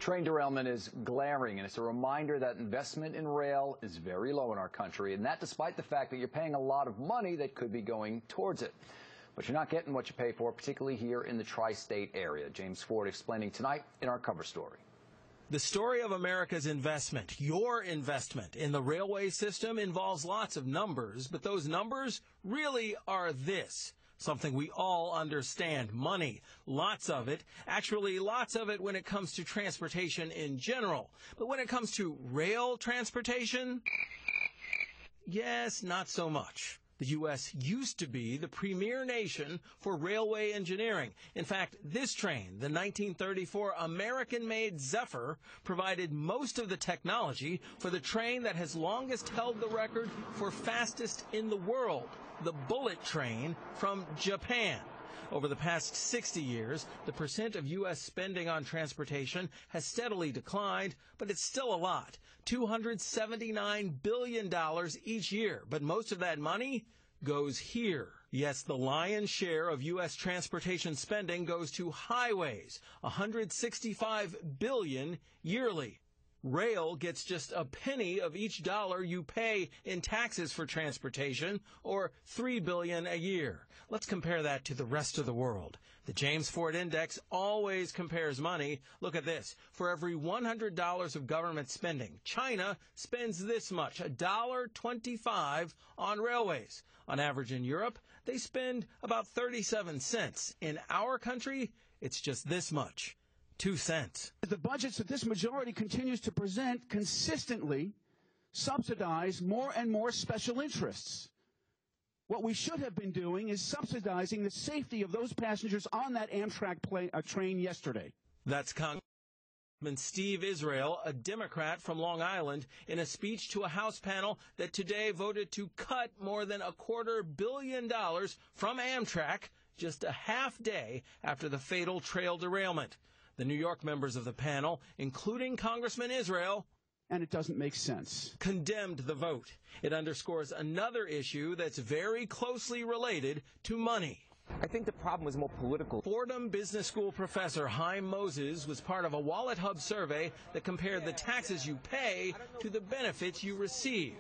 Train derailment is glaring, and it's a reminder that investment in rail is very low in our country, and that despite the fact that you're paying a lot of money that could be going towards it. But you're not getting what you pay for, particularly here in the tri-state area. James Ford explaining tonight in our cover story. The story of America's investment, your investment in the railway system, involves lots of numbers, but those numbers really are this. Something we all understand, money. Lots of it. Actually, lots of it when it comes to transportation in general. But when it comes to rail transportation, yes, not so much. The U.S. used to be the premier nation for railway engineering. In fact, this train, the 1934 American-made Zephyr, provided most of the technology for the train that has longest held the record for fastest in the world, the bullet train from Japan. Over the past 60 years, the percent of U.S. spending on transportation has steadily declined, but it's still a lot, $279 billion each year. But most of that money goes here. Yes, the lion's share of U.S. transportation spending goes to highways, $165 billion yearly. Rail gets just a penny of each dollar you pay in taxes for transportation, or $3 billion a year. Let's compare that to the rest of the world. The James Ford Index always compares money. Look at this. For every $100 of government spending, China spends this much, $1.25 on railways. On average in Europe, they spend about 37 cents. In our country, it's just this much. 2 cents. The budgets that this majority continues to present consistently subsidize more and more special interests. What we should have been doing is subsidizing the safety of those passengers on that Amtrak train yesterday. That's Congressman Steve Israel, a Democrat from Long Island, in a speech to a House panel that today voted to cut more than $250 million from Amtrak just a half day after the fatal trail derailment. The New York members of the panel, including Congressman Israel, and it doesn't make sense, condemned the vote. It underscores another issue that's very closely related to money. I think the problem was more political. Fordham Business School professor Haim Mozes was part of a Wallet Hub survey that compared the taxes you pay to the benefits you receive.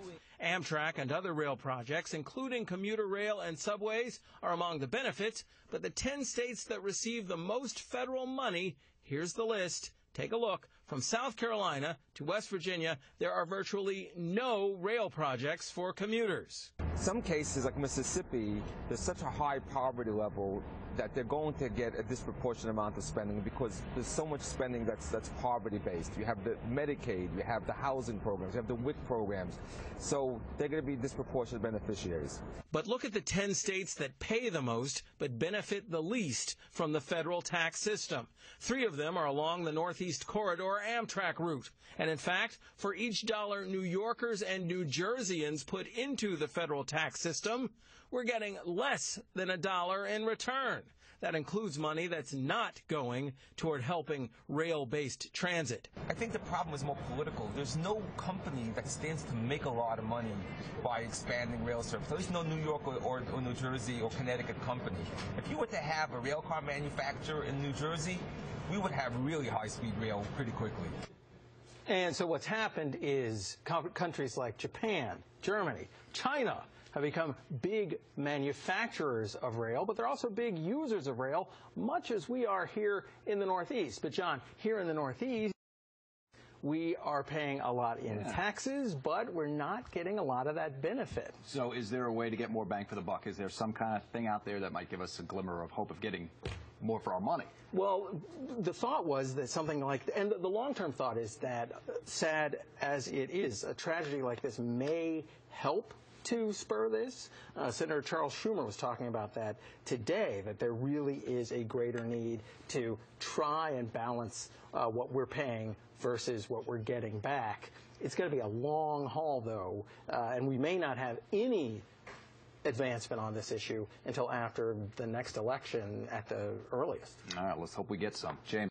Amtrak and other rail projects, including commuter rail and subways, are among the benefits, but the 10 states that receive the most federal money, here's the list. Take a look. From South Carolina to West Virginia, there are virtually no rail projects for commuters. Some cases, like Mississippi, there's such a high poverty level that they're going to get a disproportionate amount of spending because there's so much spending that's poverty-based. You have the Medicaid, you have the housing programs, you have the WIC programs. So they're going to be disproportionate beneficiaries. But look at the 10 states that pay the most but benefit the least from the federal tax system. 3 of them are along the Northeast Corridor Amtrak route. And in fact, for each dollar New Yorkers and New Jerseyans put into the federal tax system, we're getting less than $1 in return. That includes money that's not going toward helping rail-based transit. I think the problem is more political. There's no company that stands to make a lot of money by expanding rail service. At least no New York or New Jersey or Connecticut company. If you were to have a rail car manufacturer in New Jersey, we would have really high-speed rail pretty quickly. And so what's happened is countries like Japan, Germany, China have become big manufacturers of rail, but they're also big users of rail, much as we are here in the Northeast. But, John, here in the Northeast, we are paying a lot in taxes, but we're not getting a lot of that benefit. So is there a way to get more bang for the buck? Is there some kind of thing out there that might give us a glimmer of hope of getting more for our money? Well, the thought was that something like, and the long-term thought is that, sad as it is, a tragedy like this may help to spur this. Senator Charles Schumer was talking about that today, that there really is a greater need to try and balance what we're paying versus what we're getting back. It's going to be a long haul, though, and we may not have any advancement on this issue until after the next election at the earliest. All right, let's hope we get some. James.